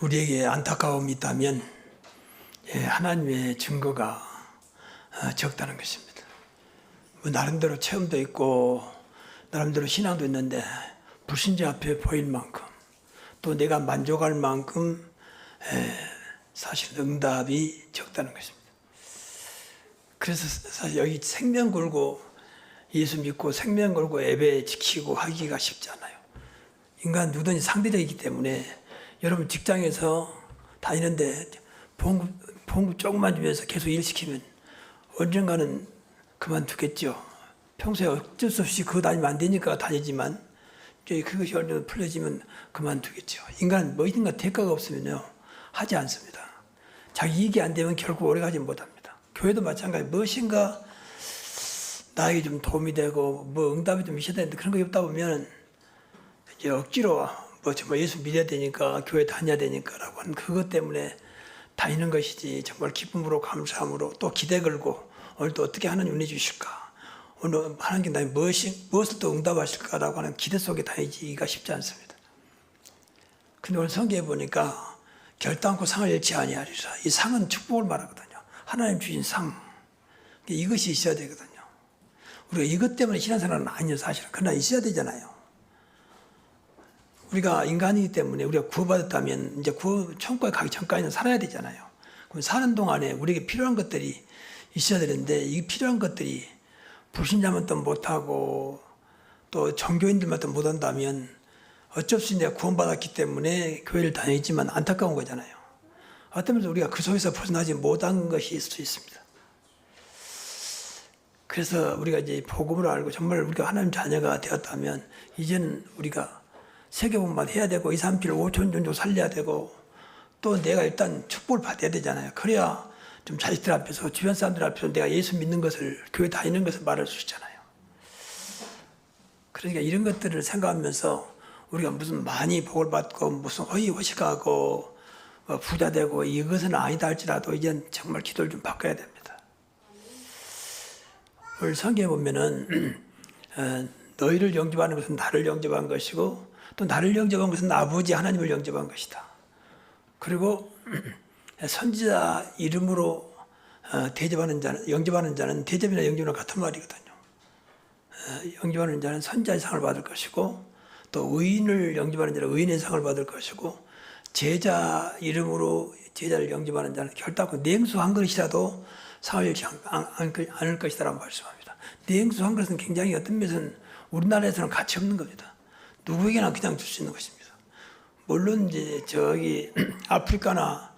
우리에게 안타까움이 있다면 하나님의 증거가 적다는 것입니다. 뭐 나름대로 체험도 있고 나름대로 신앙도 있는데 불신자 앞에 보일 만큼 또 내가 만족할 만큼 사실 응답이 적다는 것입니다. 그래서 사실 여기 생명 걸고 예수 믿고 생명 걸고 예배 지키고 하기가 쉽지 않아요. 인간 누구든지 상대적이기 때문에 여러분 직장에서 다니는데 봉급 조금만 주면서 계속 일 시키면 언젠가는 그만두겠죠. 평소에 어쩔 수 없이 그거 다니면 안 되니까 다니지만 그것이 어느 정도 풀려지면 그만두겠죠. 인간은 뭐든가 대가가 없으면요 하지 않습니다. 자기 이익이 안 되면 결국 오래가지 못합니다. 교회도 마찬가지. 무엇인가 나에게 좀 도움이 되고 뭐 응답이 좀 있어야 되는데 그런 거 없다 보면 이제 억지로 뭐 정말 예수 믿어야 되니까 교회 다녀야 되니까라고 하는 그것 때문에 다니는 것이지 정말 기쁨으로 감사함으로 또 기대 걸고 오늘 또 어떻게 하나님 은혜 주실까 오늘 하나님께 나의 무엇을 또 응답하실까라고 하는 기대 속에 다니기가 쉽지 않습니다. 근데 오늘 성경에 보니까 결단코 상을 잃지 아니하리라. 이 상은 축복을 말하거든요. 하나님 주신 상 이것이 있어야 되거든요. 우리가 이것 때문에 신앙생활은 아니에요 사실은. 그러나 있어야 되잖아요. 우리가 인간이기 때문에 우리가 구원받았다면 이제 천국에 가기 전까지는 살아야 되잖아요. 그럼 사는 동안에 우리에게 필요한 것들이 있어야 되는데 이 필요한 것들이 불신자만 또 못하고 또 종교인들만 또 못한다면 어쩔 수 없이 내가 구원받았기 때문에 교회를 다니지만 안타까운 거잖아요. 어떤 면에서 우리가 그 속에서 벗어나지 못한 것이 있을 수 있습니다. 그래서 우리가 이제 복음을 알고 정말 우리가 하나님 자녀가 되었다면 이제는 우리가 세계복음만 해야 되고 2, 3, 7, 5천 종족 살려야 되고 또 내가 일단 축복을 받아야 되잖아요. 그래야 좀 자식들 앞에서 주변 사람들 앞에서 내가 예수 믿는 것을 교회 다니는 것을 말할 수 있잖아요. 그러니까 이런 것들을 생각하면서 우리가 무슨 많이 복을 받고 무슨 허위허식하고 부자 되고 이것은 아니다 할지라도 이젠 정말 기도를 좀 바꿔야 됩니다. 오늘 성경에 보면은 너희를 영접하는 것은 나를 영접한 것이고 또 나를 영접한 것은 아버지 하나님을 영접한 것이다. 그리고 선지자 이름으로 영접하는 자는 대접이나 영접이나 같은 말이거든요. 영접하는 자는 선지자의 상을 받을 것이고 또 의인을 영접하는 자는 의인의 상을 받을 것이고 제자 이름으로 제자를 영접하는 자는 결단코 냉수 한 그릇이라도 상을 잃지 않을 것이다라고 말씀합니다. 냉수 한 그릇은 굉장히 어떤 면에서는 우리나라에서는 가치 없는 겁니다. 누구에게나 그냥 줄 수 있는 것입니다. 물론 이제 저기 아프리카나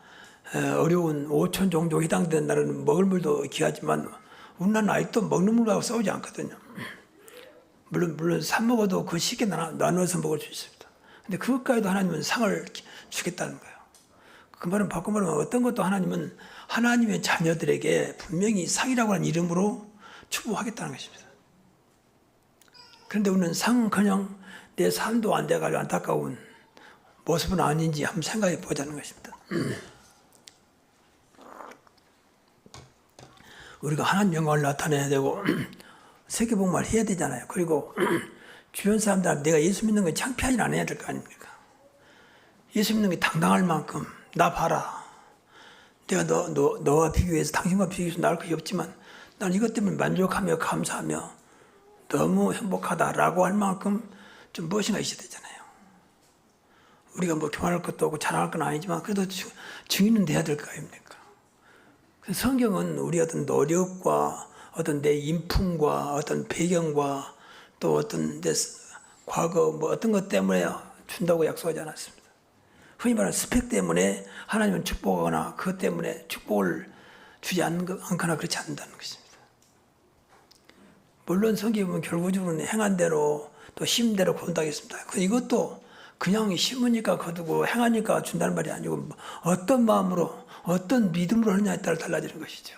어려운 5천 종족에 해당되는 나라는 먹을 물도 귀하지만 우리나라는 아직도 먹는 물하고 싸우지 않거든요. 물론 사 먹어도 그 쉽게 나눠서 먹을 수 있습니다. 근데 그것까지도 하나님은 상을 주겠다는 거예요. 그 말은 바꿔 말하면 어떤 것도 하나님은 하나님의 자녀들에게 분명히 상이라고 하는 이름으로 축복하겠다는 것입니다. 그런데 우리는 상은커녕 내 삶도 안 돼가지고 안타까운 모습은 아닌지 한번 생각해 보자는 것입니다. 우리가 하나님 영광을 나타내야 되고 세계복음을 해야 되잖아요. 그리고 주변 사람들 내가 예수 믿는 건 창피하지 않아야 될 거 아닙니까? 예수 믿는 게 당당할 만큼 나 봐라. 내가 너와 비교해서 당신과 비교해서 나을 것이 없지만 난 이것 때문에 만족하며 감사하며 너무 행복하다라고 할 만큼 좀 무엇인가 있어야 되잖아요. 우리가 뭐 교만할 것도 없고 자랑할 건 아니지만 그래도 증인은 돼야 될 거 아닙니까? 성경은 우리 어떤 노력과 어떤 내 인품과 어떤 배경과 또 어떤 내 과거 뭐 어떤 것 때문에 준다고 약속하지 않았습니다. 흔히 말하는 스펙 때문에 하나님은 축복하거나 그것 때문에 축복을 주지 않거나 그렇지 않는다는 것입니다. 물론 성경에 보면 결국적으로는 행한 대로 또 힘대로 거둔다겠습니다. 이것도 그냥 심으니까 거두고 행하니까 준다는 말이 아니고 어떤 마음으로 어떤 믿음으로 하느냐에 따라 달라지는 것이죠.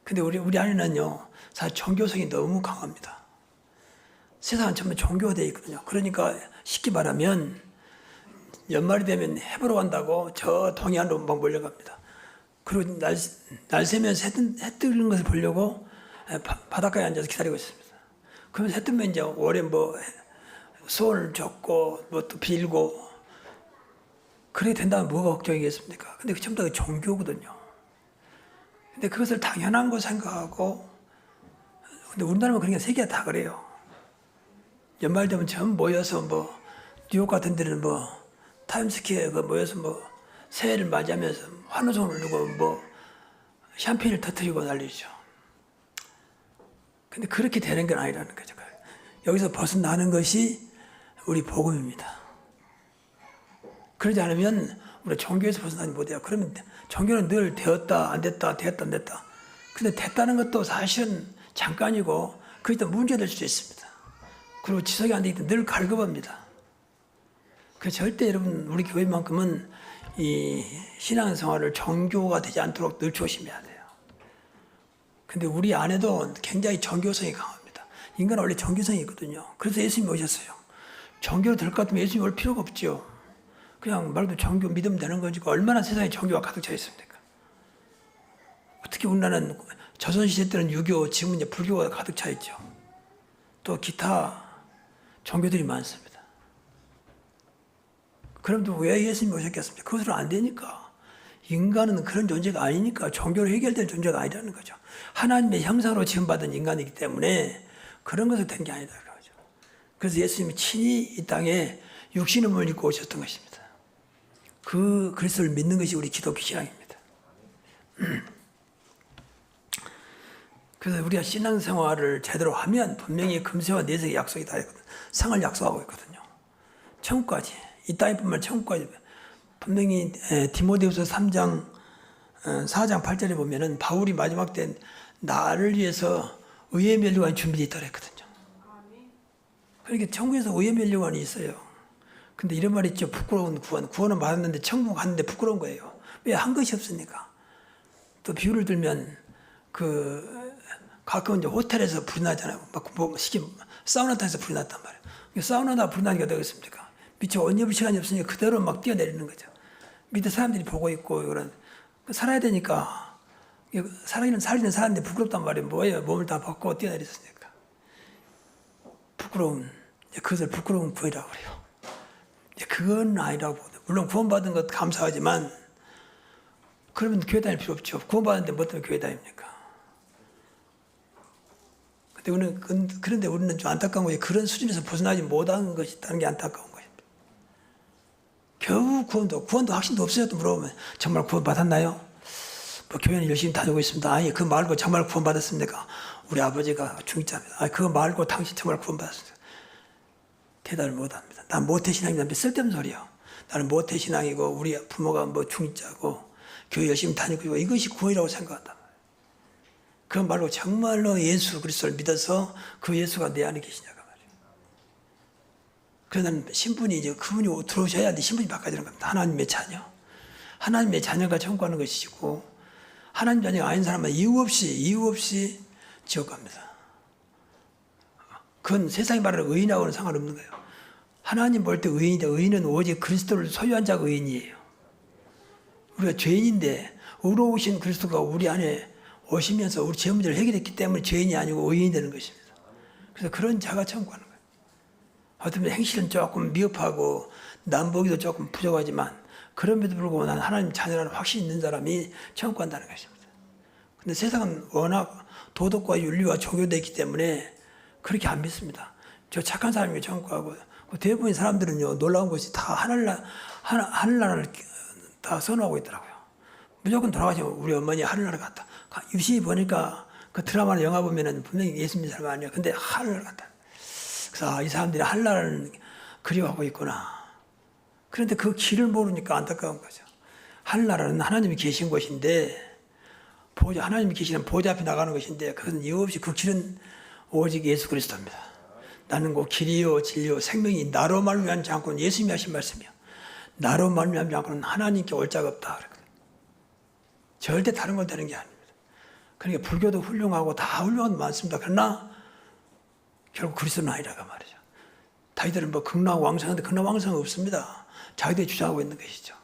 근데 우리 안에는요 사실 종교성이 너무 강합니다. 세상은 전부 종교되어 있거든요. 그러니까 쉽게 말하면 연말이 되면 해 보러 간다고 저 동해안으로 막 몰려갑니다. 그리고 날 새면서 해 뜨는 것을 보려고 바닷가에 앉아서 기다리고 있습니다. 그러면 해 뜨면 이제 올해 뭐 소원을 적고 뭐 또 빌고 그렇게 된다면 뭐가 걱정이겠습니까? 근데 전부 다 종교거든요. 근데 그것을 당연한 거 생각하고, 근데 우리나라는 그러니까 세계가 다 그래요. 연말 되면 전부 모여서 뭐 뉴욕 같은 데는 뭐 타임스퀘어 모여서 뭐 새해를 맞이하면서 환호성을 누르고 뭐 샴페인을 터뜨리고 난리죠. 근데 그렇게 되는 건 아니라는 거죠. 여기서 벗어나는 것이 우리 복음입니다. 그러지 않으면 우리 종교에서 벗어나지 못해요. 그러면 종교는 늘 되었다 안 됐다 되었다 안 됐다. 근데 됐다는 것도 사실은 잠깐이고 그게 또 문제될 수도 있습니다. 그리고 지속이 안 되기 때문에 늘 갈급합니다. 그래서 절대 여러분 우리 교회만큼은 이 신앙생활을 종교가 되지 않도록 늘 조심해야 돼요. 근데 우리 안에도 굉장히 종교성이 강합니다. 인간은 원래 종교성이 있거든요. 그래서 예수님이 오셨어요. 종교로 될 것 같으면 예수님이 올 필요가 없죠. 그냥 말 그대로 종교 믿으면 되는 거지. 얼마나 세상에 종교가 가득 차 있습니까? 특히 우리나라는 조선시대 때는 유교, 지금은 이제 불교가 가득 차 있죠. 또 기타 종교들이 많습니다. 그럼도 왜 예수님이 오셨겠습니까? 그것으로 안 되니까. 인간은 그런 존재가 아니니까 종교로 해결될 존재가 아니라는 거죠. 하나님의 형상으로 지음받은 인간이기 때문에 그런 것을 된 게 아니다. 그러죠. 그래서 예수님이 친히 이 땅에 육신의 몸을 입고 오셨던 것입니다. 그 그리스도를 믿는 것이 우리 기독교 신앙입니다. 그래서 우리가 신앙생활을 제대로 하면 분명히 금세와 내세의 약속이 다 있거든요. 상을 약속하고 있거든요. 천국까지. 이 땅뿐만 아니라 천국까지. 분명히 디모데후서 3장 4장 8절에 보면은 바울이 마지막 때 나를 위해서 의의 면류관이 준비되어 있다고 했거든요. 그러니까 천국에서 의의 면류관이 있어요. 근데 이런 말이 있죠. 부끄러운 구원. 구원은 받았는데 천국 갔는데 부끄러운 거예요. 왜 한 것이 없으니까. 또 비유를 들면 가끔 이제 호텔에서 불이 나잖아요. 사우나탕에서 불이 났단 말이에요. 사우나다 불이 나니까 되겠습니까? 밑에 옷 입을 시간이 없으니까 그대로 막 뛰어내리는 거죠. 밑에 사람들이 보고 있고, 그런, 살아야 되니까, 살리는 사는데 부끄럽단 말이에요. 뭐예요? 몸을 다 벗고 뛰어내렸으니까. 부끄러움. 그것을 부끄러운 구이라고 그래요. 그건 아니라고. 물론 구원받은 것 감사하지만, 그러면 교회 다닐 필요 없죠. 구원받았는데 뭐 때문에 교회 다닙니까? 그런데 우리는 좀 안타까운 거예요. 그런 수준에서 벗어나지 못한 것이 있다는 게 안타까운 거예요. 겨우 구원도 확신도 없어요. 또 물어보면 정말 구원 받았나요? 뭐 교회는 열심히 다니고 있습니다. 아니 그거 말고 정말 구원 받았습니까? 우리 아버지가 중직자입니다. 아니 그거 말고 당신 정말 구원 받았습니까? 대답을 못합니다. 난 모태신앙이다. 쓸데없는 소리야. 나는 모태신앙이고 우리 부모가 뭐 중직자고 교회 열심히 다니고 있고 이것이 구원이라고 생각한다. 그 말고 정말로 예수 그리스도를 믿어서 그 예수가 내 안에 계시냐가 말이에요. 그래서 나는 신분이 이제 그분이 들어오셔야 내 신분이 바꿔지는 겁니다. 하나님의 자녀. 하나님의 자녀가 청구하는 것이고 하나님 자녀가 아닌 사람은 이유 없이 지옥 갑니다. 그건 세상이 말하는 의인하고는 상관없는 거예요. 하나님 볼 때 의인이다. 의인은 오직 그리스도를 소유한 자가 의인이에요. 우리가 죄인인데 의로우신 그리스도가 우리 안에 오시면서 우리 죄 문제를 해결했기 때문에 죄인이 아니고 의인이 되는 것입니다. 그래서 그런 자가 청구하는 거예요. 어쩌면 행실은 조금 미흡하고 남보기도 조금 부족하지만 그럼에도 불구하고 나는 하나님 자녀라는 확신이 있는 사람이 청구한다는 것입니다. 근데 세상은 워낙 도덕과 윤리와 종교되어 있기 때문에 그렇게 안 믿습니다. 저 착한 사람이 청구하고 대부분의 사람들은요 놀라운 것이 다 하늘나라를 다 선호하고 있더라고요. 무조건 돌아가시면 우리 어머니 하늘나라 갔다. 유심히 보니까 그 드라마나 영화 보면은 분명히 예수 믿는 사람 아니야. 근데 하늘나라 갔다. 그래서 이 사람들이 하늘나라를 그리워하고 있구나. 그런데 그 길을 모르니까 안타까운 거죠. 하늘나라는 하나님이 계신 곳인데 하나님이 계시는 보좌 앞에 나가는 것인데 그것은 이유 없이 그 길은 오직 예수 그리스도입니다. 나는 곧 길이요 진리요 생명이 나로 말미암지 않고는 예수님이 하신 말씀이요. 나로 말미암지 않고는 하나님께 올 자가 없다. 절대 다른 건 되는 게 아닙니다. 그러니까 불교도 훌륭하고 다 훌륭한 건 많습니다. 그러나 결국 그리스도는 아니라고 말이죠. 자기들은 뭐 극락 왕성한데 극락 왕성은 없습니다. 자기들이 주장하고 있는 것이죠.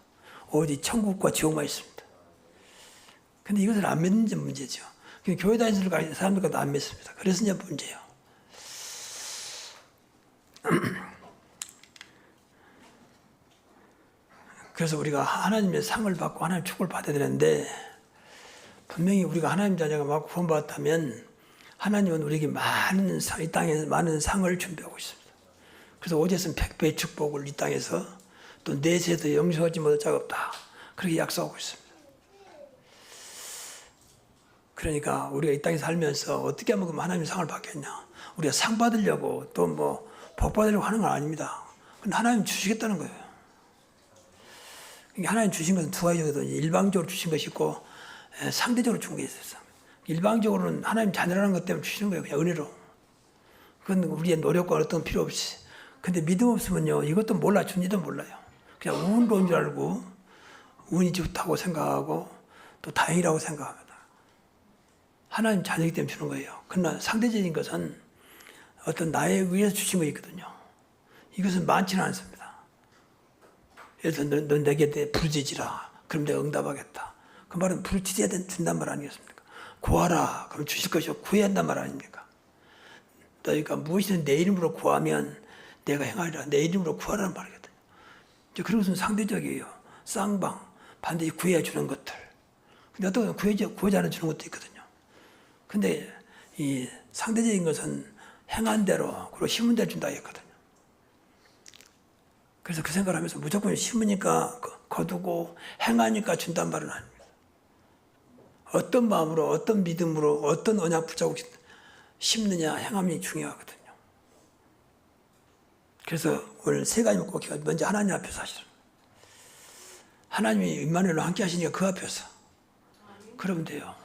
오직 천국과 지옥만 있습니다. 근데 이것을 안 믿는 게 문제죠. 교회 다니는 사람들과도 안 믿습니다. 그래서 이제 문제예요. 그래서 우리가 하나님의 상을 받고 하나님의 축복을 받아야 되는데, 분명히 우리가 하나님 자녀가 막 구원받았다면 하나님은 우리에게 많은 상, 이 땅에 많은 상을 준비하고 있습니다. 그래서 오제선 100배의 축복을 이 땅에서 또 내세도 영생하지 못할 자가 없다, 그렇게 약속하고 있습니다. 그러니까 우리가 이 땅에 살면서 어떻게 하면 하나님의 상을 받겠냐, 우리가 상 받으려고 또 뭐 복 받으려고 하는 건 아닙니다. 근데 하나님 주시겠다는 거예요. 그러니까 하나님 주신 것은 두 가지거든요. 일방적으로 주신 것이 있고 상대적으로 준 게 있어요. 일방적으로는 하나님 자녀라는 것 때문에 주시는 거예요. 그냥 은혜로. 그건 우리의 노력과 어떤 필요 없이. 근데 믿음 없으면요, 이것도 몰라, 준지도 몰라요. 그냥 운도 온 줄 알고 운이 좋다고 생각하고 또 다행이라고 생각합니다. 하나님 자녀이기 때문에 주는 거예요. 그러나 상대적인 것은 어떤 나에 의해서 주신 거 있거든요. 이것은 많지는 않습니다. 예를 들어 너 내게 부르짖으라, 그럼 내가 응답하겠다. 그 말은 부르짖어야 준단 말 아니겠습니까? 구하라, 그럼 주실 것이고 구해야 한단 말 아닙니까? 너희가 무엇이든 내 이름으로 구하면 내가 행하리라, 내 이름으로 구하라는 말이거든요. 이제 그런 것은 상대적이에요. 쌍방, 반드시 구해야 주는 것들. 근데 어떤 구하지 않아 주는 것도 있거든요. 근데 이 상대적인 것은 행한 대로, 그리고 심은 대로 준다 했거든요. 그래서 그 생각을 하면서 무조건 심으니까 거두고 행하니까 준단 말은 아닙니다. 어떤 마음으로, 어떤 믿음으로, 어떤 언약 붙잡고 심느냐, 행함이 중요하거든요. 그래서 오늘 세 가지 꼭 해요. 먼저 하나님 앞에서 하시라. 하나님이 임마누엘로 함께 하시니까 그 앞에서. 그러면 돼요.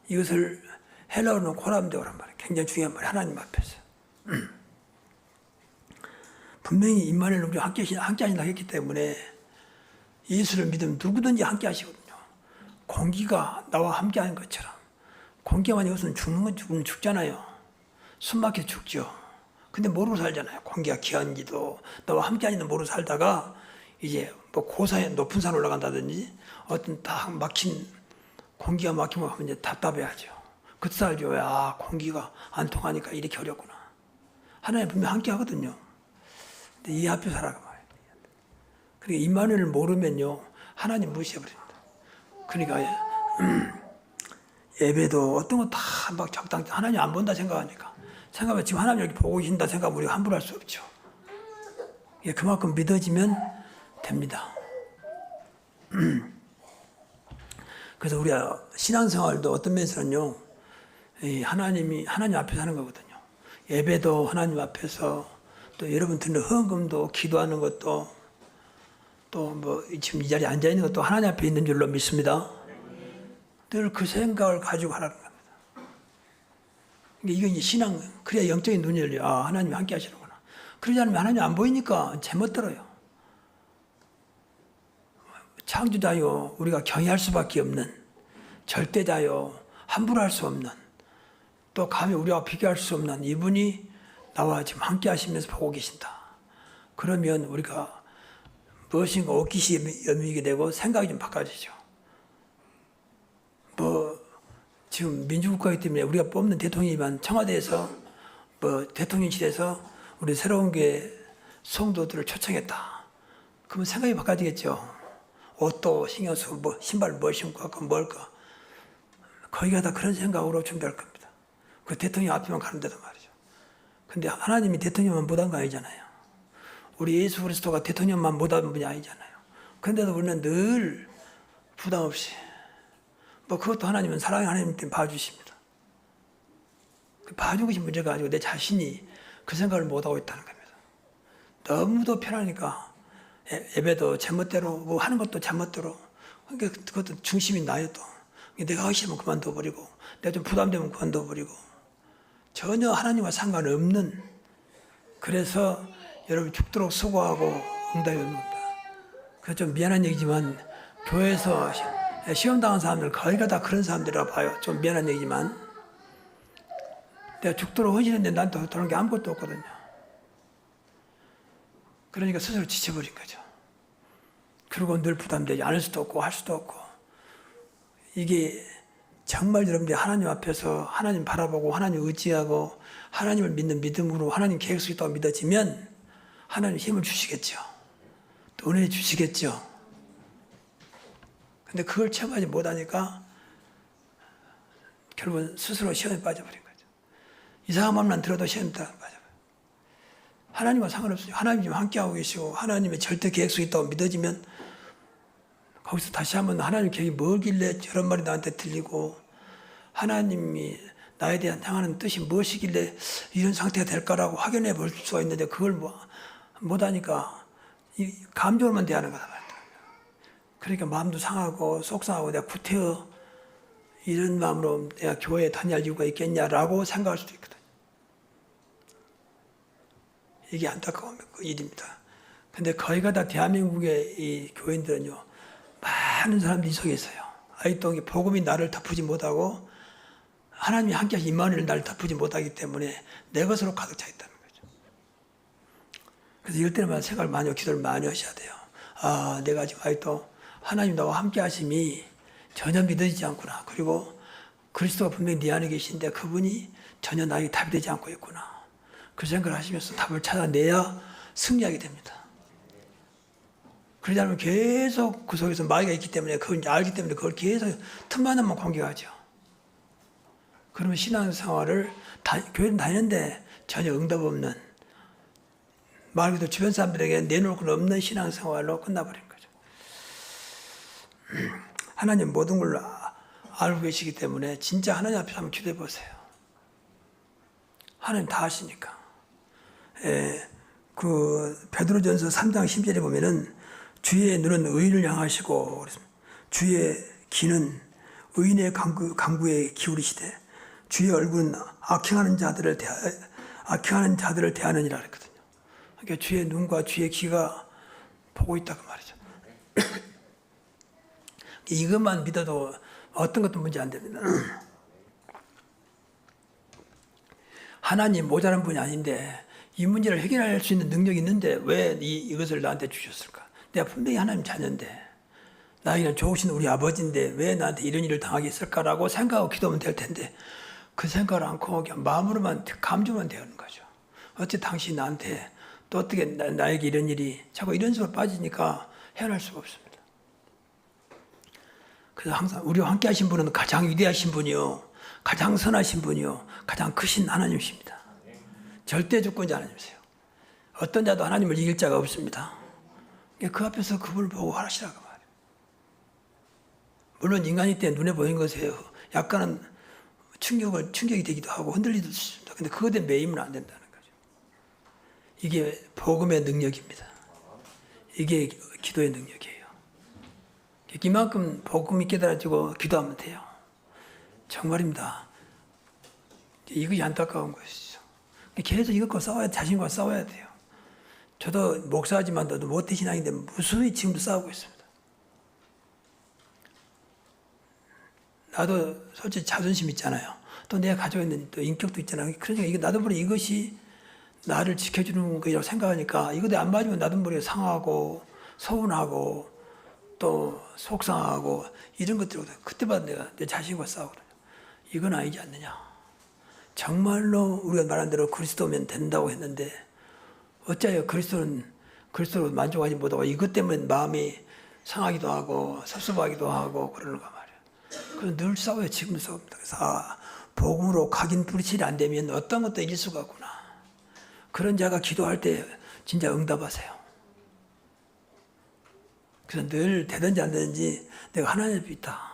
이것을 헬라어로는 코람데오란 말이에요. 굉장히 중요한 말이에요. 하나님 앞에서. 분명히 임마누엘로 우리가 함께 하신다 했기 때문에 예수를 믿으면 누구든지 함께 하시거든요. 공기가 나와 함께 하는 것처럼. 공기가 만약 없으면 죽으면 죽잖아요. 숨 막혀 죽죠. 근데 모르고 살잖아요. 공기가 귀한지도 나와 함께 하는 모르고 살다가 이제 뭐 고산에 높은 산 올라간다든지 어떤 딱 막힌 공기가 막히면 하면 이제 답답해하죠. 그때 알죠. 아, 공기가 안 통하니까 이렇게 어렵구나. 하나님 분명 함께 하거든요. 근데 이 앞에 살아가 말이에요. 그러니까 임마누엘을 모르면요, 하나님 무시해버립니다. 그러니까 예배도 어떤 거 다 막 적당히 하나님 안 본다 생각하니까, 생각하면 지금 하나님 여기 보고 계신다 생각하면 우리가 함부로 할 수 없죠. 예, 그만큼 믿어지면 됩니다. 그래서 우리가 신앙생활도 어떤 면에서는요, 하나님 앞에서 하는 거거든요. 예배도 하나님 앞에서, 또 여러분 듣는 헌금도, 기도하는 것도, 또 뭐 지금 이 자리에 앉아 있는 것도 하나님 앞에 있는 줄로 믿습니다. 늘 그 생각을 가지고 하라는 겁니다. 이게 이제 신앙, 그래야 영적인 눈이 열려. 아, 하나님이 함께 하시는구나. 그러지 않으면 하나님이 안 보이니까 제멋대로요. 창조자요, 우리가 경외할 수밖에 없는, 절대자요, 함부로 할 수 없는, 또 감히 우리와 비교할 수 없는 이분이 나와 지금 함께 하시면서 보고 계신다. 그러면 우리가 무엇인가 옷깃이 여미게 되고 생각이 좀 바꿔지죠. 뭐 지금 민주국가이기 때문에 우리가 뽑는 대통령이지만 청와대에서 뭐 대통령실에서 우리 새로운 게 성도들을 초청했다. 그러면 생각이 바꿔지겠죠. 옷도 신경 쓰고 뭐 신발 뭐 신고 할까 뭘까. 거기가 다 그런 생각으로 준비할 겁니다. 그 대통령 앞에만 가는 데도 말이죠. 근데 하나님이 대통령만 못한 거 아니잖아요. 우리 예수 그리스도가 대통령만 못한 분이 아니잖아요. 그런데도 우리는 늘 부담 없이, 뭐 그것도 하나님은 사랑의 하나님 때문에 봐주십니다. 그 봐준 것이 문제가 아니고 내 자신이 그 생각을 못하고 있다는 겁니다. 너무도 편하니까 예배도 제멋대로, 뭐 하는 것도 제멋대로, 그러니까 그것도 중심이 나요 또. 내가 하기 싫으면 그만둬버리고, 내가 좀 부담되면 그만둬버리고, 전혀 하나님과 상관없는, 그래서 여러분 죽도록 수고하고 응답이 옵니다. 그래서 좀 미안한 얘기지만 교회에서 시험당한 사람들 거의가 다 그런 사람들이라 봐요. 좀 미안한 얘기지만 내가 죽도록 헌신했는데 나한테 도는 게 아무것도 없거든요. 그러니까 스스로 지쳐버린 거죠. 그리고 늘 부담되지 않을 수도 없고 할 수도 없고, 이게 정말 여러분들이 하나님 앞에서 하나님 바라보고 하나님 의지하고 하나님을 믿는 믿음으로 하나님 계획 속에 있다고 믿어지면 하나님 힘을 주시겠죠. 또 은혜 주시겠죠. 근데 그걸 체험하지 못하니까 결국은 스스로 시험에 빠져버린 거죠. 이상한 말만 들어도 시험에 빠져버려요. 하나님과 상관없어요. 하나님이 지금 함께하고 계시고 하나님의 절대 계획성이 있다고 믿어지면 거기서 다시 한번 하나님 계획이 뭐길래 저런 말이 나한테 들리고 하나님이 나에 대한 향하는 뜻이 무엇이길래 이런 상태가 될까라고 확인해 볼 수가 있는데 그걸 못하니까 감정으로만 대하는 거다 말이야. 그러니까 마음도 상하고 속상하고 내가 구태여 이런 마음으로 내가 교회에 다닐 이유가 있겠냐라고 생각할 수도 있거든. 이게 안타까운 그 일입니다. 근데 거의가 다 대한민국의 이 교인들은요, 많은 사람들이 속에 있어요. 아직도 복음이 나를 덮지 못하고 하나님이 함께 하신 임마누엘 나를 덮지 못하기 때문에 내 것으로 가득 차 있다는 거죠. 그래서 이럴 때는 생각을 많이 하고 기도를 많이 하셔야 돼요. 아, 내가 지금 아직도 하나님 나와 함께 하심이 전혀 믿어지지 않구나. 그리고 그리스도가 분명히 네 안에 계신데 그분이 전혀 나에게 답이 되지 않고 있구나. 그 생각을 하시면서 답을 찾아내야 승리하게 됩니다. 그러지 않으면 계속 그 속에서 마귀가 있기 때문에 그걸 알기 때문에 그걸 계속 틈만 하면 공격하죠. 그러면 신앙생활을 교회는 다니는데 전혀 응답 없는 말 그대로 주변 사람들에게 내놓을 건 없는 신앙생활로 끝나버린 거죠. 하나님 모든 걸 알고 계시기 때문에 진짜 하나님 앞에서 한번 기도해 보세요. 하나님 다 아시니까. 그 베드로전서 3장 10절에 보면은 주의 눈은 의인을 향하시고 주의 귀는 의인의 간구에 기울이시되 주의 얼굴은 악행하는 자들을 대하느니라 그랬거든요. 그러니까 주의 눈과 주의 귀가 보고 있다고 말이죠. 이것만 믿어도 어떤 것도 문제 안 됩니다. 하나님 모자란 분이 아닌데 이 문제를 해결할 수 있는 능력이 있는데 왜 이것을 나한테 주셨을까? 내가 분명히 하나님 자녀인데 나에게는 좋으신 우리 아버지인데 왜 나한테 이런 일을 당하게 했을까라고 생각하고 기도하면 될 텐데 그 생각을 않고 그냥 마음으로만 감정만 되는 거죠. 어째 당신이 나한테 또 어떻게 나에게 이런 일이 자꾸 이런 식으로 빠지니까 헤어날 수가 없습니다. 그래서 항상 우리와 함께 하신 분은 가장 위대하신 분이요, 가장 선하신 분이요, 가장 크신 하나님이십니다. 절대 주권자 하나님이세요. 어떤 자도 하나님을 이길 자가 없습니다. 그 앞에서 그분을 보고 하시라고 말이에요. 물론 인간이 때 눈에 보이는 것에 약간은 충격이 되기도 하고 흔들리기도 합니다. 근데 그것에 매이면 안 된다는 거죠. 이게 복음의 능력입니다. 이게 기도의 능력이에요. 이만큼 복음이 깨달아지고 기도하면 돼요. 정말입니다. 이것이 안타까운 것이죠. 계속 이것과 자신과 싸워야 돼요. 저도 목사지만 너도 못된 신앙인데 무수히 지금도 싸우고 있습니다. 나도 솔직히 자존심 있잖아요. 또 내가 가지고 있는 또 인격도 있잖아요. 그러니까 이거 나도 모르게 이것이 나를 지켜주는 거라고 생각하니까 이것도 안 맞으면 나도 모르게 상하고 서운하고 또 속상하고 이런 것들거든. 그때마다 내가 내 자신과 싸우거든요. 이건 아니지 않느냐. 정말로 우리가 말한 대로 그리스도면 된다고 했는데 어째요 그리스도로 만족하지 못하고 이것 때문에 마음이 상하기도 하고 섭섭하기도 하고 그러는가 말이에요. 그래서 늘 싸워요. 지금도 싸웁니다. 그래서 복음으로 각인 불칠이 안 되면 어떤 것도 이길 수가 없구나. 그런 자가 기도할 때 진짜 응답하세요. 그래서 늘 되든지 안 되든지 내가 하나님 앞에 있다.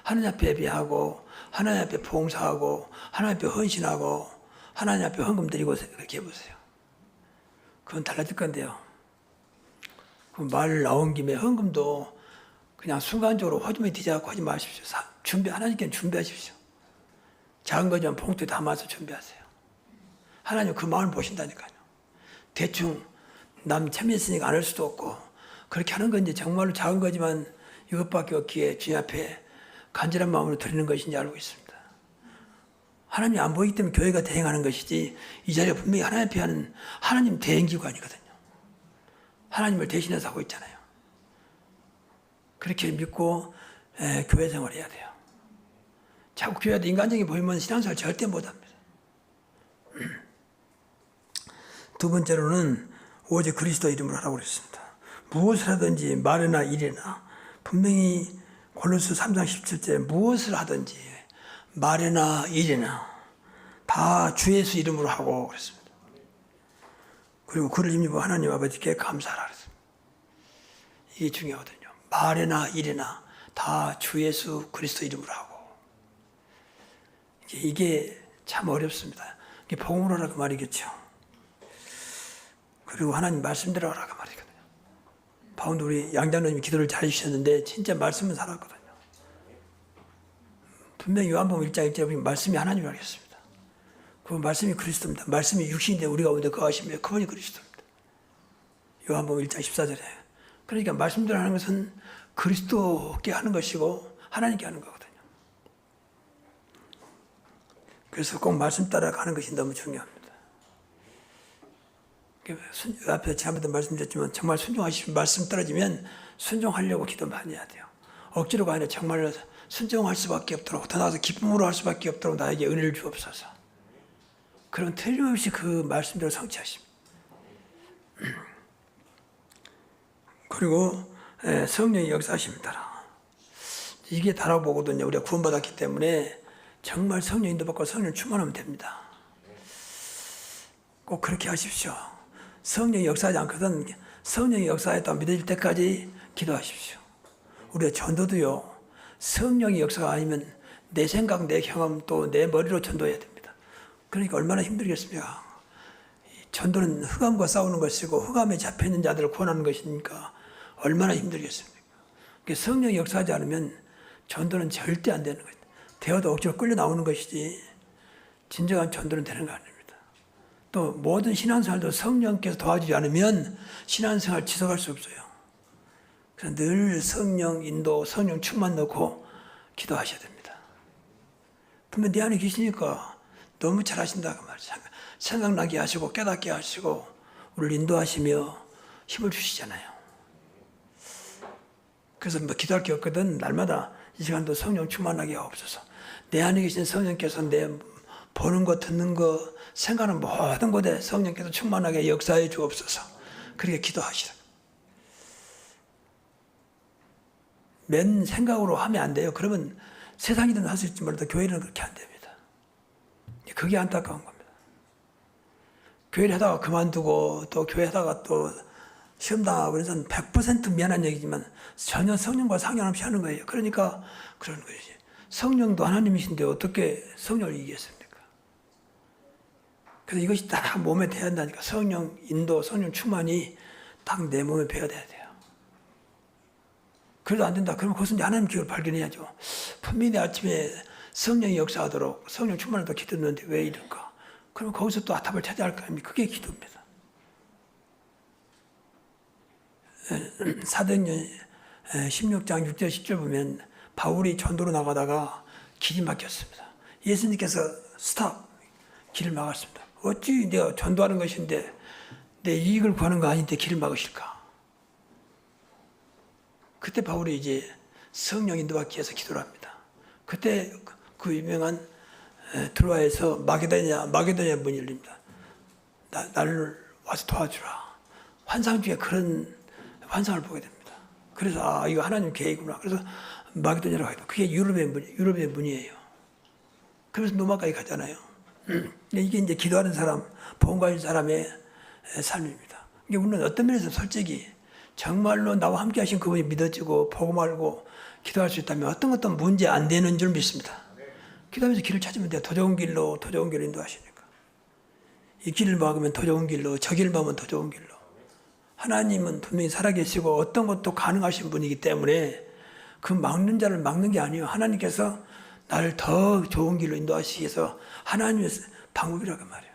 하나님 앞에 예배하고 하나님 앞에 봉사하고 하나님 앞에 헌신하고 하나님 앞에 헌금 드리고 그렇게 해보세요. 그건 달라질 건데요. 그 말 나온 김에 헌금도 그냥 순간적으로 허주머니 뒤져갖고 하지 마십시오. 하나님께 준비하십시오. 작은 거지만 봉투에 담아서 준비하세요. 하나님 그 마음을 보신다니까요. 대충 남 체면있으니까 안 할 수도 없고 그렇게 하는 건 이제 정말로 작은 거지만 이것밖에 없기에 주님 앞에 간절한 마음으로 드리는 것인지 알고 있습니다. 하나님이 안 보이기 때문에 교회가 대행하는 것이지 이 자리가 분명히 하나님 앞에 하는 하나님 대행기관이거든요. 하나님을 대신해서 하고 있잖아요. 그렇게 믿고 교회 생활을 해야 돼요. 자꾸 교회도 인간적인 보이면 신앙생활 절대 못합니다. 두 번째로는 오직 그리스도 이름으로 하라고 그랬습니다. 무엇을 하든지 말이나 일이나, 분명히 골로새 3장 17절에 무엇을 하든지 말이나 일이나 다 주 예수 이름으로 하고 그랬습니다. 그리고 그를 힘입어 하나님 아버지께 감사하라 그랬습니다. 이게 중요하거든요. 말이나 일이나 다 주 예수 그리스도 이름으로 하고. 이게 참 어렵습니다. 이게 복음으로 하라고 말이겠죠. 그리고 하나님 말씀대로 하라고 말이거든요. 바운드 우리 양장로님이 기도를 잘 해주셨는데 진짜 말씀은 살았거든요. 분명히 요한복음 1장 1절에 보면 말씀이 하나님이라고 했습니다. 그 말씀이 그리스도입니다. 말씀이 육신인데 우리 가운데 거하시며 그분이 그리스도입니다. 요한복음 1장 14절에. 그러니까 말씀대로 하는 것은 그리스도께 하는 것이고 하나님께 하는 거거든요. 그래서 꼭 말씀 따라가는 것이 너무 중요합니다. 앞에 지난번에도 말씀드렸지만 정말 순종하시면 말씀 떨어지면 순종하려고 기도 많이 해야 돼요. 억지로가 아니라 정말 순종할 수밖에 없도록, 더 나아가서 기쁨으로 할 수밖에 없도록 나에게 은혜를 주옵소서. 그럼 틀림없이 그 말씀대로 성취하십니다. 그리고 성령이 역사하십니다. 이게 다라고 보거든요. 우리가 구원받았기 때문에 정말 성령 인도받고 성령 충만하면 됩니다. 꼭 그렇게 하십시오. 성령이 역사하지 않거든 성령이 역사했다고 믿어질 때까지 기도하십시오. 우리의 전도도요. 성령이 역사가 아니면 내 생각, 내 경험 또 내 머리로 전도해야 됩니다. 그러니까 얼마나 힘들겠습니까? 전도는 흑암과 싸우는 것이고 흑암에 잡혀있는 자들을 구원하는 것이니까 얼마나 힘들겠습니까? 성령이 역사하지 않으면 전도는 절대 안 되는 거예요. 대화도 억지로 끌려 나오는 것이지 진정한 전도는 되는 거 아닙니다. 또 모든 신앙생활도 성령께서 도와주지 않으면 신앙생활 지속할 수 없어요. 그래서 늘 성령 인도, 성령 충만 넣고 기도하셔야 됩니다. 분명 내 안에 계시니까 너무 잘하신다고 말이죠. 생각나게 하시고 깨닫게 하시고 우리를 인도하시며 힘을 주시잖아요. 그래서 뭐 기도할 게 없거든 날마다 이 시간도 성령 충만하게 하옵소서. 내 안에 계신 성령께서 내 보는 거 듣는 거 생각하는 모든 것에 성령께서 충만하게 역사해 주옵소서. 그렇게 기도하시라. 맨 생각으로 하면 안 돼요. 그러면 세상이든 할 수 있지 몰라도 교회는 그렇게 안 됩니다. 그게 안타까운 겁니다. 교회를 하다가 그만두고 또 교회 하다가 또 시험당하고 그래서 100% 미안한 얘기지만 전혀 성령과 상관없이 하는 거예요. 그러니까 그런 것이지. 성령도 하나님이신데 어떻게 성령을 이기겠습니까? 그래서 이것이 딱 몸에 배어야 한다니까. 성령 인도, 성령 충만이 딱 내 몸에 배어야 돼요. 그래도 안 된다. 그러면 그것은 하나님 기회를 발견해야죠. 분명히 아침에 성령이 역사하도록 성령 충만을 기도했는데 왜 이럴까? 그러면 거기서 또 답을 찾아야 할 거 아닙니까? 그게 기도입니다. 사도행전 16장 6절 10절 보면 바울이 전도로 나가다가 길이 막혔습니다. 예수님께서 스탑, 길을 막았습니다. 어찌 내가 전도하는 것인데 내 이익을 구하는 거 아닌데 길을 막으실까? 그때 바울이 이제 성령 인도받기 위해서 기도를 합니다. 그때 그 유명한 드로아에서 마게도냐 문이 열립니다. 나를 와서 도와주라. 환상 중에 그런 환상을 보게 됩니다. 그래서 이거 하나님 계획이구나. 그래서 마게도냐로 가요. 그게 유럽의 문이에요. 그래서 로마까지 가잖아요. 이게 이제 기도하는 사람, 복음 가진 사람의 삶입니다. 이게 우리는 어떤 면에서 솔직히 정말로 나와 함께 하신 그분이 믿어지고 복음 알고 기도할 수 있다면 어떤 문제 안 되는 줄 믿습니다. 기도하면서 길을 찾으면 돼요. 더 좋은 길로 인도하시니까. 이 길을 막으면 더 좋은 길로, 저 길을 막으면 더 좋은 길로. 하나님은 분명히 살아계시고 어떤 것도 가능하신 분이기 때문에 그 막는 자를 막는 게 아니에요. 하나님께서 나를 더 좋은 길로 인도하시기 위해서 하나님의 방법이라고 말이에요.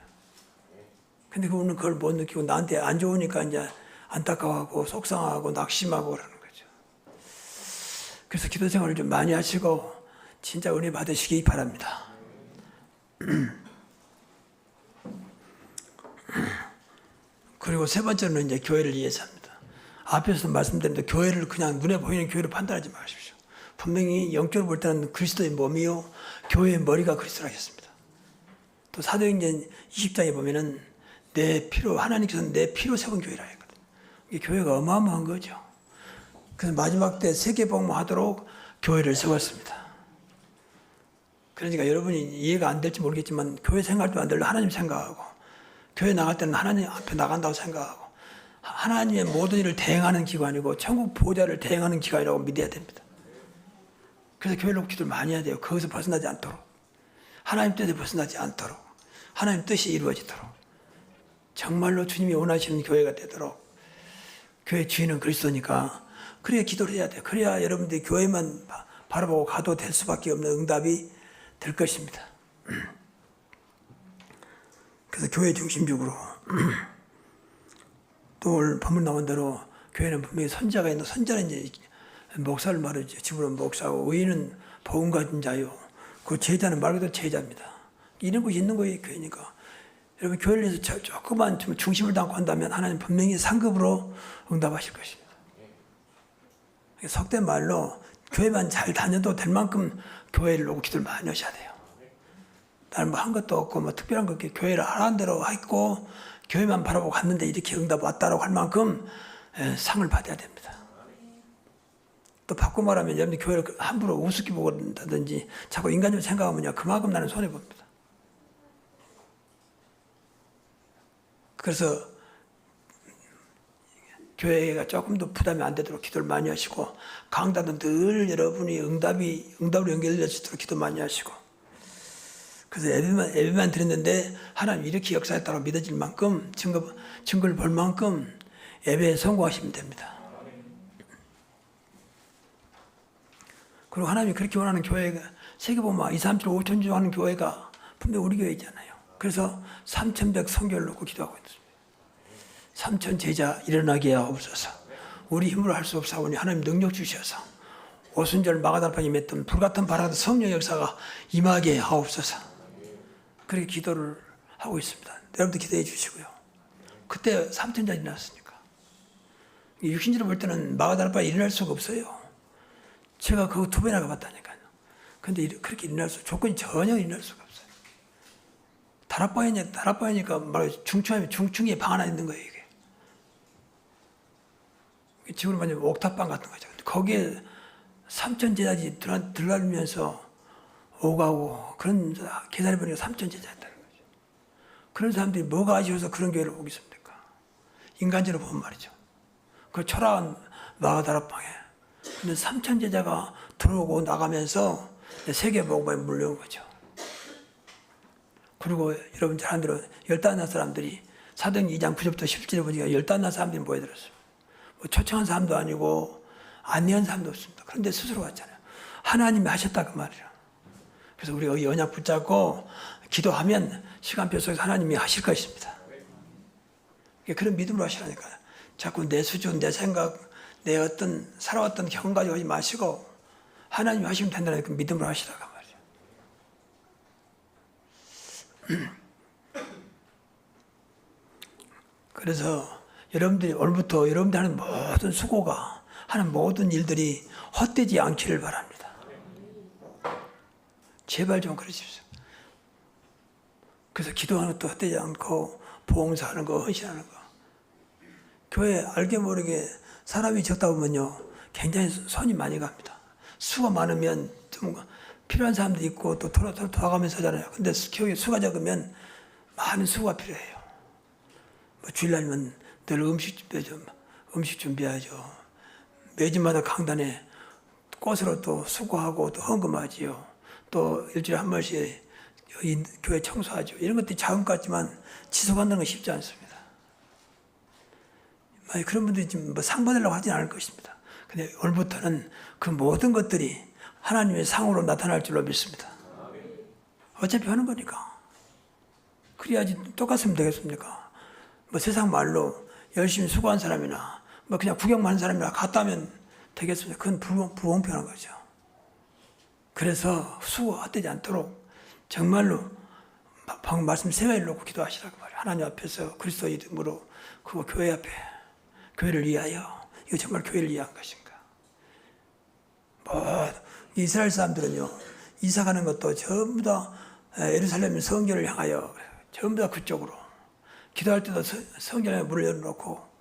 근데 그분은 그걸 못 느끼고 나한테 안 좋으니까 이제 안타까워하고 속상하고 낙심하고 그러는 거죠. 그래서 기도 생활을 좀 많이 하시고 진짜 은혜 받으시기 바랍니다. 그리고 세 번째는 이제 교회를 위해서 합니다. 앞에서 말씀드린 대로 교회를 그냥 눈에 보이는 교회로 판단하지 마십시오. 분명히 영적으로 볼 때는 그리스도의 몸이요 교회의 머리가 그리스도라 했습니다. 또 사도행전 20장에 보면은 내 피로 하나님께서 내 피로 세운 교회라 했거든요. 이 교회가 어마어마한 거죠. 그래서 마지막 때 세계복음하도록 교회를 세웠습니다. 그러니까 여러분이 이해가 안 될지 모르겠지만 교회 생활도 안 되려 하나님 생각하고 교회 나갈 때는 하나님 앞에 나간다고 생각하고 하나님의 모든 일을 대행하는 기관이고 천국 보호자를 대행하는 기관이라고 믿어야 됩니다. 그래서 교회를 놓고 기도를 많이 해야 돼요. 거기서 벗어나지 않도록. 하나님 뜻에 벗어나지 않도록. 하나님 뜻이 이루어지도록. 정말로 주님이 원하시는 교회가 되도록. 교회 주인은 그리스도니까 그래야 기도를 해야 돼요. 그래야 여러분들이 교회만 바라보고 가도 될 수밖에 없는 응답이 될 것입니다. 그래서 교회 중심적으로 또 오늘 본문 나온 대로 교회는 분명히 선자가 있는 선자는 이제 목사를 말하죠. 집으로 목사고 의인은 복음 가진 자요. 그 제자는 말 그대로 제자입니다. 이런 것이 있는 거예요. 교회니까. 여러분 교회를 위해서 조금만 중심을 담고 한다면 하나님 분명히 상급으로 응답하실 것입니다. 속된 말로 교회만 잘 다녀도 될 만큼 교회를 놓고 기도를 많이 하셔야 돼요. 나는 뭐 한 것도 없고 뭐 특별한 거 교회를 하라는 대로 했고 교회만 바라보고 갔는데 이렇게 응답 왔다라고 할 만큼 상을 받아야 됩니다. 또 바꿔 말하면 여러분이 교회를 함부로 우습게 보는다든지 자꾸 인간적으로 생각하면 그만큼 나는 손해봅니다. 그래서 교회가 조금 더 부담이 안 되도록 기도를 많이 하시고 강단은 늘 여러분이 응답으로 연결될 수 있도록 기도 많이 하시고 그래서 예배만 드렸는데 하나님 이렇게 역사했다고 믿어질 만큼 증거를 볼 만큼 예배에 성공하시면 됩니다. 그리고 하나님이 그렇게 원하는 교회가 세계보면 2, 3, 7, 5천 주 하는 교회가 분명 우리 교회잖아요. 그래서 3,100 성결을 놓고 기도하고 있습니다. 3천 제자 일어나게 하옵소서. 우리 힘으로 할 수 없사오니 하나님 능력 주셔서 오순절 마가다락방에 임했던 불같은 바람 같은 성령 역사가 임하게 하옵소서. 그렇게 기도를 하고 있습니다. 여러분도 기도해 주시고요. 그때 3천자 일어났으니까. 육신적으로 볼 때는 마가다락방에 일어날 수가 없어요. 제가 그거 2번이나 가봤다니까요. 근데 그렇게 일어날 조건이 전혀 일어날 수가 없어요. 다락방이니까 말하자면 중층에 방 하나 있는 거예요, 이게. 지금으로 말하면 옥탑방 같은 거죠. 거기에 3천 제자들이 들어가면서 오가고 그런 계산해 보니까 3천 제자였다는 거죠. 그런 사람들이 뭐가 아쉬워서 그런 교회를 오겠습니까? 인간적으로 보면 말이죠. 그 초라한 마가다락방에. 근데 3천 제자가 들어오고 나가면서 세계복음에 물려온 거죠. 그리고 여러분 잘 아는 대로 15 사람들이 사도행 2장 9절부터 10절에 보니까 15 사람들이 모여들었어요. 뭐 초청한 사람도 아니고 안내한 사람도 없습니다. 그런데 스스로 왔잖아요. 하나님이 하셨다 그 말이에요. 그래서 우리가 언약 붙잡고 기도하면 시간표 속에서 하나님이 하실 것입니다. 그런 믿음으로 하시라니까요. 자꾸 내 수준, 내 생각, 내 어떤 살아왔던 경험 가지고 하지 마시고 하나님이 하시면 된다는 그 믿음으로 하시라고 말이에요. 그래서 여러분들이 오늘부터 여러분들 하는 모든 수고가 하는 모든 일들이 헛되지 않기를 바랍니다. 제발 좀 그러십시오. 그래서 기도하는 것도 헛되지 않고 봉사하는 거, 헌신하는 거. 교회 알게 모르게 사람이 적다 보면요 굉장히 손이 많이 갑니다. 수가 많으면 좀 필요한 사람도 있고 또 도와가면서 하잖아요. 근데 교회 수가 적으면 많은 수가 필요해요. 뭐 주일날이면 늘 음식 준비하죠. 매주마다 강단에 꽃으로 또 수고하고 또 헌금하지요. 또 일주일에 한 번씩 교회 청소하죠. 이런 것들이 작은 것 같지만 지속한다는 건 쉽지 않습니다. 그런 분들이 지금 상 받으려고 하진 않을 것입니다. 근데 오늘부터는 그 모든 것들이 하나님의 상으로 나타날 줄로 믿습니다. 어차피 하는 거니까. 그래야지 똑같으면 되겠습니까? 뭐 세상 말로 열심히 수고한 사람이나 뭐 그냥 구경만 하는 사람이나 같다면 되겠습니까? 그건 불공평한 거죠. 그래서 수고 헛되지 않도록 정말로 방금 말씀 세 가지를 놓고 기도하시라고 말이에요. 하나님 앞에서 그리스도 이름으로 그거 교회 앞에 교회를 위하여 이거 정말 교회를 위한 것인가? 뭐 이스라엘 사람들은요 이사 가는 것도 전부 다 예루살렘 성전을 향하여 전부 다 그쪽으로 기도할 때도 성전에 문을 열어놓고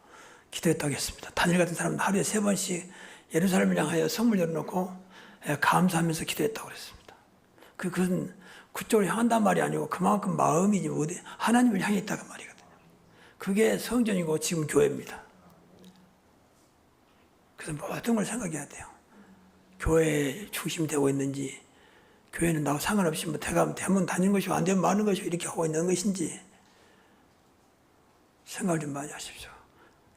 기도했다고 했습니다. 다니엘 같은 사람은 하루에 3번씩 예루살렘을 향하여 성문 열어놓고 감사하면서 기도했다고 그랬습니다. 그것은 그쪽을 향한단 말이 아니고 그만큼 마음이 하나님을 향해 있다는 말이거든요. 그게 성전이고 지금 교회입니다. 그래서 모든 걸 생각해야 돼요. 교회에 중심이 되고 있는지, 교회는 나하고 상관없이 되면 다니는 것이고 안 되면 마는 것이고 이렇게 하고 있는 것인지 생각을 좀 많이 하십시오.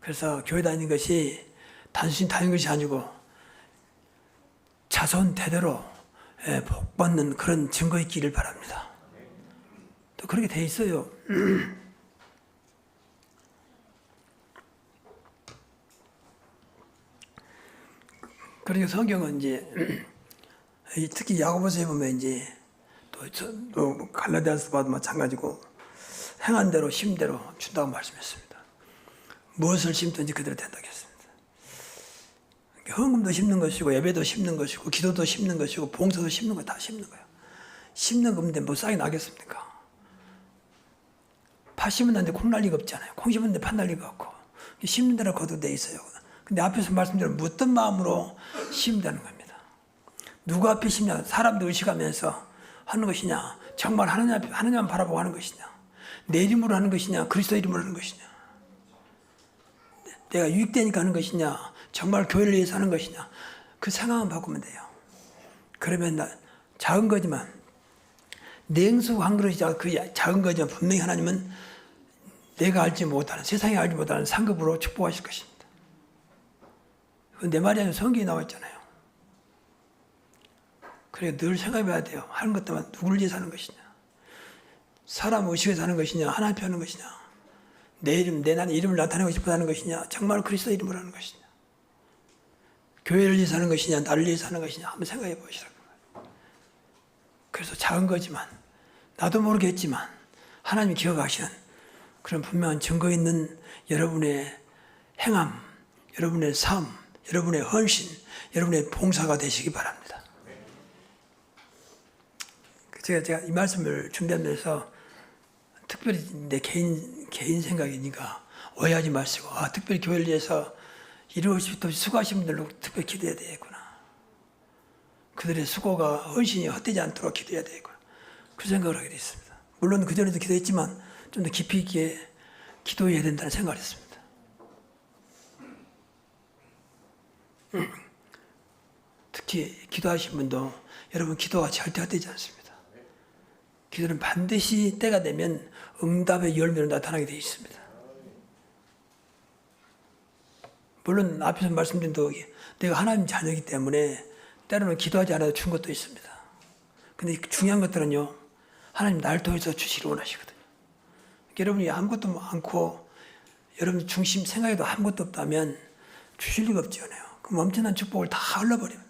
그래서 교회 다니는 것이 단순히 다니는 것이 아니고 자손 대대로 복 받는 그런 증거 있기를 바랍니다. 또 그렇게 돼 있어요. 그러니까 성경은 이제 특히 야고보서에 보면 이제 또 갈라디아서 봐도 마찬가지고 행한 대로 심대로 준다고 말씀했습니다. 무엇을 심든지 그대로 된다고 했습니다. 헌금도 심는 것이고 예배도 심는 것이고 기도도 심는 것이고 봉사도 심는 거 다 심는 거예요. 심는 건데 뭐 싹이 나겠습니까? 파 심었는데 콩 날 리가 없잖아요. 콩 심었는데 파 날 리가 없고 심는 대로 거두돼 있어요. 근데 앞에서 말씀드린 어떤 마음으로 심는다는 겁니다. 누구 앞에 심냐? 사람도 의식하면서 하는 것이냐? 정말 하나님만 바라보고 하는 것이냐? 내 이름으로 하는 것이냐? 그리스도 이름으로 하는 것이냐? 내가 유익되니까 하는 것이냐? 정말 교회를 위해서 하는 것이냐? 그 생각만 바꾸면 돼요. 그러면 작은 거지만 냉수 한 그릇이 그 작은 거지만 분명히 하나님은 내가 알지 못하는, 세상이 알지 못하는 상급으로 축복하실 것입니다. 내 말이 아니라 성경에 나와 있잖아요. 그러니까 늘 생각해봐야 돼요. 하는 것 때문에 누구를 위해서 하는 것이냐? 사람 의식에서 하는 것이냐? 하나님 하는 것이냐? 내 이름을 나타내고 싶어 하는 것이냐? 정말 그리스도 이름으로 하는 것이냐? 교회를 위해서 하는 것이냐? 나를 위해서 하는 것이냐? 한번 생각해 보시라고. 그래서 작은 거지만 나도 모르게 했지만 하나님이 기억하시는 그런 분명한 증거 있는 여러분의 행함, 여러분의 삶, 여러분의 헌신, 여러분의 봉사가 되시기 바랍니다. 제가 이 말씀을 준비하면서 특별히 내 개인 생각이니까 오해하지 마시고, 특별히 교회를 위해서 이루어질 수 없이 수고하신 분들로 특별히 기도해야 되겠구나. 그들의 수고가 헌신이 헛되지 않도록 기도해야 되겠구나. 그 생각을 하게 됐습니다. 물론 그전에도 기도했지만 좀 더 깊이 있게 기도해야 된다는 생각을 했습니다. 특히 기도하신 분도 여러분 기도가 절대 헛되지 않습니다. 기도는 반드시 때가 되면 응답의 열매로 나타나게 되어 있습니다. 물론 앞에서 말씀드린 대로 내가 하나님 자녀이기 때문에 때로는 기도하지 않아도 준 것도 있습니다. 근데 중요한 것들은요, 하나님 날 통해서 주시기를 원하시거든요. 여러분이 아무것도 많고 여러분 중심 생각에도 아무것도 없다면 주실 리가 없잖아요. 그럼 엄청난 축복을 다 흘러버립니다.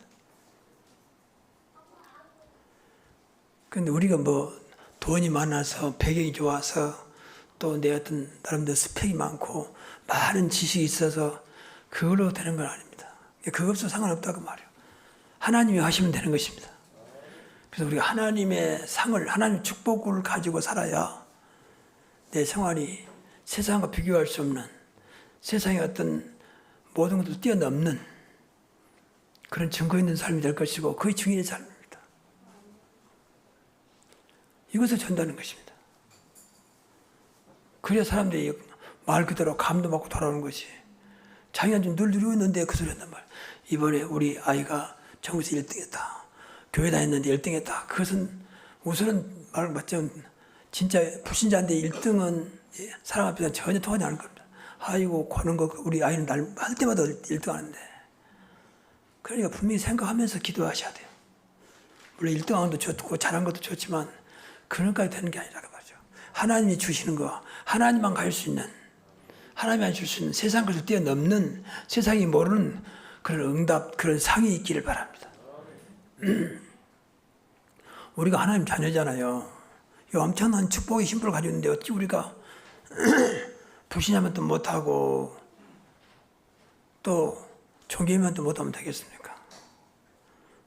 근데 우리가 뭐 돈이 많아서 배경이 좋아서 또 내 어떤 나름대로 스펙이 많고 많은 지식이 있어서 그걸로 되는 건 아닙니다. 그거 없어도 상관없다고 말이에요. 하나님이 하시면 되는 것입니다. 그래서 우리가 하나님의 상을, 하나님의 축복을 가지고 살아야 내 생활이 세상과 비교할 수 없는, 세상의 어떤 모든 것을 뛰어넘는 그런 증거 있는 삶이 될 것이고 그의 증인의 삶입니다. 이것을 전다는 것입니다. 그래야 사람들이 말 그대로 감동받고 돌아오는 것이, 자기가 좀 늘 누리고 있는데 그 소리 한단 말이에요. 이번에 우리 아이가 전국에서 1등했다. 교회 다녔는데 1등했다. 그것은 우선은 말을 맞자면 진짜 불신자인데 1등은 사람 앞에서 전혀 통하지 않을 겁니다. 아이고 고는 거 우리 아이는 날 할 때마다 1등 하는데. 그러니까 분명히 생각하면서 기도하셔야 돼요. 물론 1등하는 것도 좋고 잘한 것도 좋지만 그런까지 되는 게 아니라고 말이죠. 하나님이 주시는 거, 하나님만 갈 수 있는, 하나님만 줄 수 있는 세상 것을 뛰어넘는, 세상이 모르는 그런 응답, 그런 상이 있기를 바랍니다. 우리가 하나님 자녀잖아요. 이 엄청난 축복의 힘을 가지고 있는데 어찌 우리가 불신하면 또 못하고 또 종교이면 또 못하면 되겠습니까?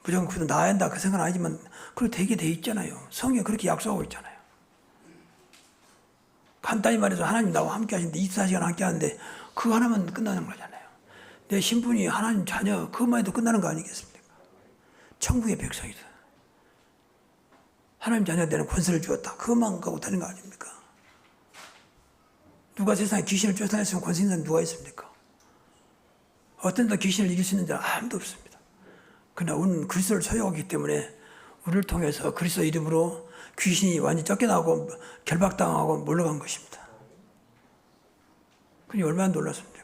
무조건 그래도 나아야 한다 그 생각은 아니지만 그렇게 되게 돼 있잖아요. 성경에 그렇게 약속하고 있잖아요. 간단히 말해서 하나님 나와 함께 하시는데 24시간 함께 하는데 그거 하나만 끝나는 거잖아요. 내 신분이 하나님 자녀 그것만 해도 끝나는 거 아니겠습니까? 천국의 백성이다. 하나님 자녀 되는 권세를 주었다. 그것만 갖고 되는 거 아닙니까? 누가 세상에 귀신을 쫓아냈으면 권세 있는 사람 누가 있습니까? 어떤 더 귀신을 이길 수 있는 자는 아무도 없습니다. 그러나 우리는 그리스도를 소유하기 때문에 우리를 통해서 그리스도 이름으로 귀신이 완전히 쫓겨나고 결박당하고 몰려간 것입니다. 그게 얼마나 놀랐습니까?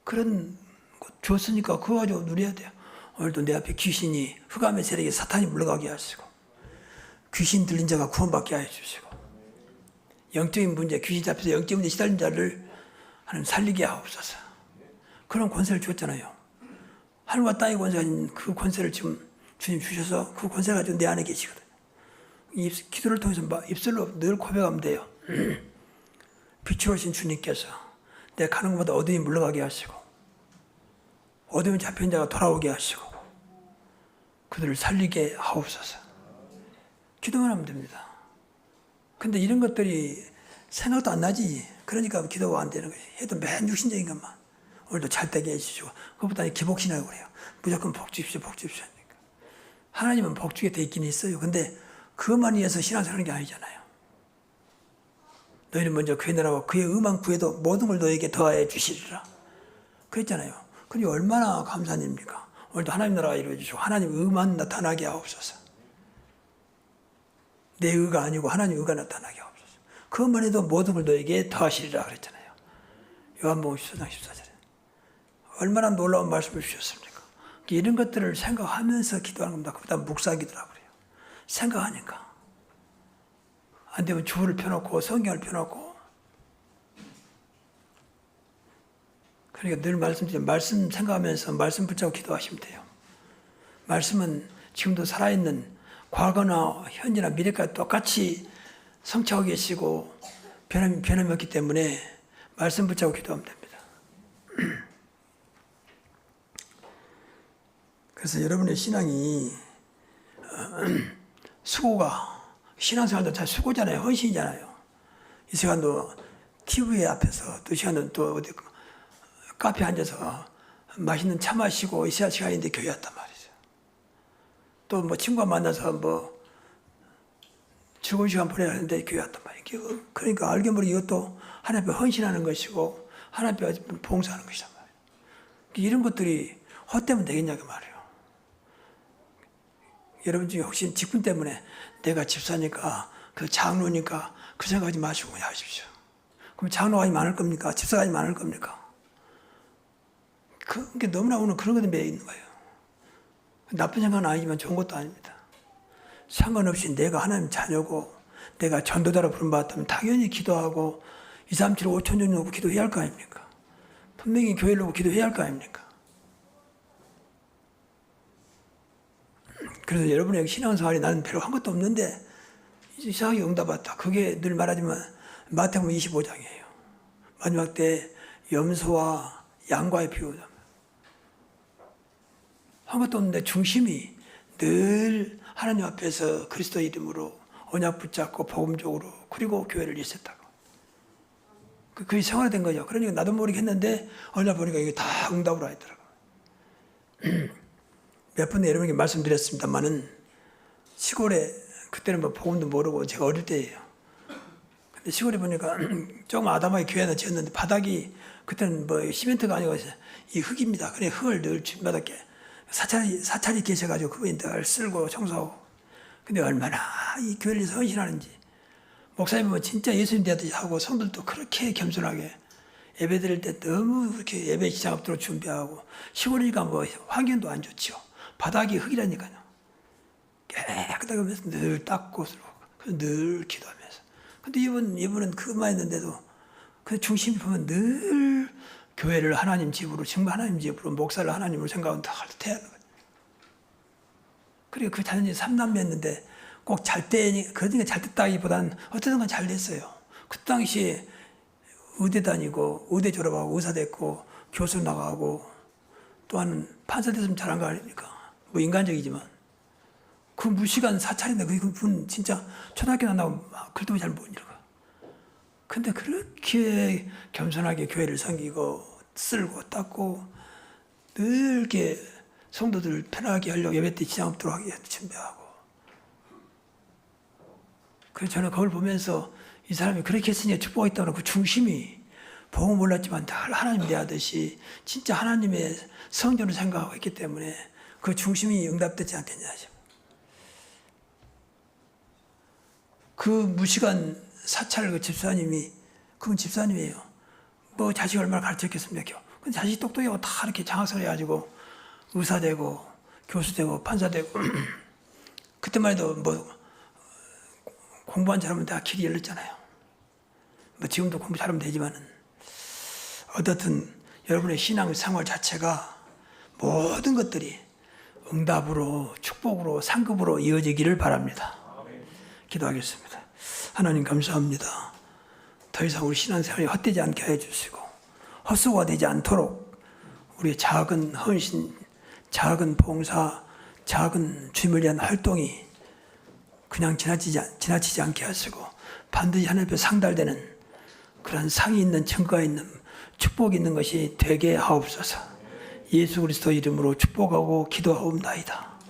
그런 것 줬으니까 그거 가지고 누려야 돼요. 오늘도 내 앞에 귀신이 흑암의 세력에 사탄이 물러가게 하시고 귀신 들린 자가 구원받게 하여 주시고 영적인 문제, 귀신 잡혀서 영적인 문제 시달린 자를 하나님 살리게 하옵소서. 그런 권세를 주었잖아요. 하늘과 땅의 권세가 아닌 그 권세를 지금 주님 주셔서 그 권세를 가지고 내 안에 계시거든요. 이 기도를 통해서 입술로 늘 고백하면 돼요. 빛으로 오신 주님께서 내 가는 곳마다 어둠이 물러가게 하시고 어둠에 잡힌 자가 돌아오게 하시고 그들을 살리게 하옵소서. 기도만 하면 됩니다. 근데 이런 것들이 생각도 안 나지. 그러니까 기도가 안 되는 거예요. 해도 맨 육신적인 것만. 오늘도 잘 되게 해주시고 그것보다 기복신이라고 그래요. 무조건 복 주십시오, 복 주십시오. 하니까. 하나님은 복 주게 돼 있긴 있어요. 근데 그것만 위해서 신앙생활하는 게 아니잖아요. 너희는 먼저 그의 나라와 그의 의만 구해도 모든 걸 너에게 더하여 주시리라. 그랬잖아요. 그게 얼마나 감사한 일입니까? 오늘도 하나님 나라가 이루어지시고 하나님 의만 나타나게 하옵소서. 내 의가 아니고 하나님 의가 나타나게 하옵소서. 그것만 해도 모든 걸 너에게 더하시리라 그랬잖아요. 요한복음 14장 14절에. 얼마나 놀라운 말씀을 주셨습니까? 이런 것들을 생각하면서 기도하는 겁니다. 그보다 묵상기도라고 그래요. 생각하니까. 안 되면 주를 펴놓고 성경을 펴놓고 그러니까 늘 말씀드리면 말씀 생각하면서 말씀 붙잡고 기도하시면 돼요. 말씀은 지금도 살아있는 과거나 현재나 미래까지 똑같이 성취하고 계시고 변함이 없기 때문에 말씀 붙잡고 기도하면 됩니다. 그래서 여러분의 신앙이 수고가 신앙생활도 잘 수고잖아요. 헌신이잖아요. 이 시간도 TV 앞에서 2시간은 또 어디 카페에 앉아서 맛있는 차 마시고 있어야 시간인데 교회 왔단 말이죠. 또 뭐 친구가 만나서 뭐 즐거운 시간 보내야 하는데 교회 왔단 말이에요. 그러니까 알게 모르게 이것도 하나님 앞에 헌신하는 것이고 하나님 앞에 봉사하는 것이란 말이에요. 이런 것들이 헛되면 되겠냐 그 말이에요. 여러분 중에 혹시 직분 때문에 내가 집사니까 그 장로니까 그 생각하지 마시고 그냥 하십시오. 그럼 장로가 많을 겁니까? 집사가 많을 겁니까? 그게 너무나 오늘 그런 것에 매여 있는 거예요. 나쁜 생각은 아니지만 좋은 것도 아닙니다. 상관없이 내가 하나님 자녀고 내가 전도자로 부름받았다면 당연히 기도하고 2, 3, 7, 5천 년 놓고 기도해야 할 거 아닙니까? 분명히 교회를 놓고 기도해야 할 거 아닙니까? 그래서 여러분의 신앙생활이 나는 별로 한 것도 없는데 이상하게 응답받다. 그게 늘 말하지만 마태복음 25장이에요. 마지막 때 염소와 양과의 비유다. 한 것도 없는데 중심이 늘 하나님 앞에서 그리스도 이름으로 언약 붙잡고 복음적으로 그리고 교회를 일으켰다고. 그게 생활화된 거죠. 그러니까 나도 모르게 했는데 어느 날 보니까 이게 다 응답으로 하더라고요. 몇 번 여러분에게 말씀드렸습니다만은 시골에 그때는 뭐 복음도 모르고 제가 어릴 때예요. 근데 시골에 보니까 조금 아담하게 교회 하나 지었는데 바닥이 그때는 뭐 시멘트가 아니고 이 흙입니다. 그래 흙을 늘 집마다게 사찰이 계셔가지고 그분이 늘 쓸고 청소하고. 근데 얼마나 이 교회를 위해서 헌신하는지. 목사님은 진짜 예수님 되듯이 하고 성들도 그렇게 겸손하게 예배 드릴 때 너무 그렇게 예배 시작 앞으로 준비하고 시골이니까 뭐 환경도 안 좋죠. 바닥이 흙이라니까요. 깨끗하게 하면서 늘 닦고 늘 기도하면서. 근데 이분은 그것만 했는데도 그 중심이 보면 늘 교회를 하나님 집으로 정말 하나님 집으로 목사를 하나님으로 생각하면 다 해야 하는 거예요. 그리고 그 자녀들이 3남매였는데 꼭 잘 때, 그러니까 잘 됐다기보다는 어쨌든 간 잘 됐어요. 그 당시에 의대 다니고 의대 졸업하고 의사 됐고 교수 나가고 또한 판사 됐으면 잘한 거 아닙니까? 뭐 인간적이지만 그 무시간 사찰인데 그분 진짜 초등학교 나고 글도 잘 못 읽어. 근데 그렇게 겸손하게 교회를 섬기고 쓸고 닦고 늘 이렇게 성도들 편하게 하려고 예배 때 지장 없도록 하게 준비하고. 그래서 저는 그걸 보면서 이 사람이 그렇게 했으니 축복이 있다는 그 중심이 복음 몰랐지만 다 하나님 대하듯이 진짜 하나님의 성전을 생각하고 있기 때문에 그 중심이 응답되지 않겠냐. 그 무시간 사찰 그 집사님이, 그건 집사님이에요. 뭐 자식 얼마나 가르쳤겠습니까? 근데 자식 똑똑하고 다 이렇게 장학설 해가지고 의사 되고 교수 되고 판사 되고 그때만 해도 뭐 공부한 사람은 다 길이 열렸잖아요. 뭐 지금도 공부 잘하면 되지만은 어떻든 여러분의 신앙 생활 자체가 모든 것들이 응답으로 축복으로 상급으로 이어지기를 바랍니다. 기도하겠습니다. 하나님 감사합니다. 더 이상 우리 신앙생활이 헛되지 않게 해주시고 헛수고가 되지 않도록 우리의 작은 헌신, 작은 봉사, 작은 주님을 위한 활동이 그냥 지나치지 않게 하시고 반드시 하나님 앞에 상달되는 그런 상이 있는 증거가 있는 축복이 있는 것이 되게 하옵소서. 예수 그리스도 이름으로 축복하고 기도하옵나이다.